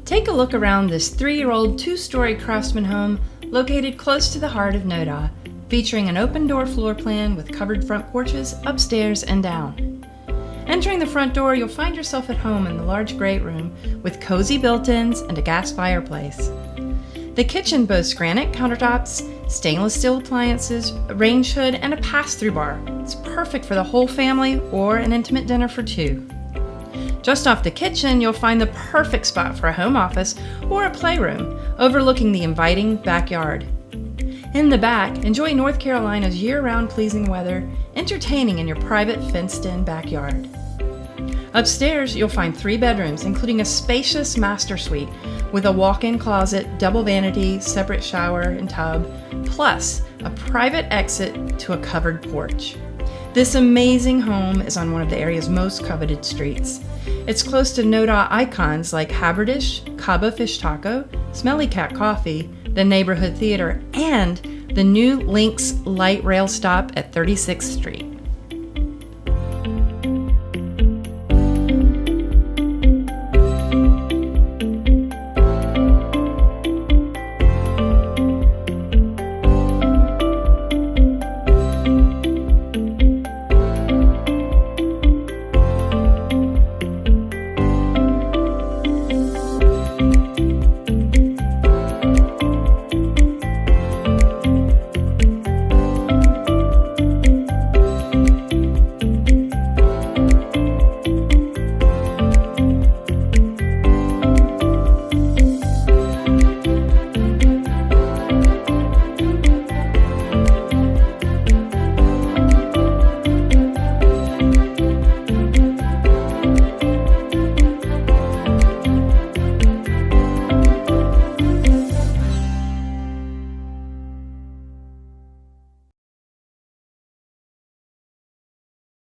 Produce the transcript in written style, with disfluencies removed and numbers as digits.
Take a look around this 3-year-old 2-story craftsman home located close to the heart of NoDa, featuring an open-door floor plan with covered front porches upstairs and down. Entering the front door, you'll find yourself at home in the large great room with cozy built-ins and a gas fireplace. The kitchen boasts granite countertops, stainless steel appliances, a range hood, and a pass-through bar. It's perfect for the whole family or an intimate dinner for 2. Just off the kitchen, you'll find the perfect spot for a home office or a playroom, overlooking the inviting backyard. In the back, enjoy North Carolina's year-round pleasing weather, entertaining in your private fenced-in backyard. Upstairs, you'll find 3 bedrooms, including a spacious master suite with a walk-in closet, double vanity, separate shower and tub, plus a private exit to a covered porch. This amazing home is on one of the area's most coveted streets. It's close to NoDa icons like Haberdish, Cabo Fish Taco, Smelly Cat Coffee, the neighborhood theater, and the new Lynx light rail stop at 36th Street.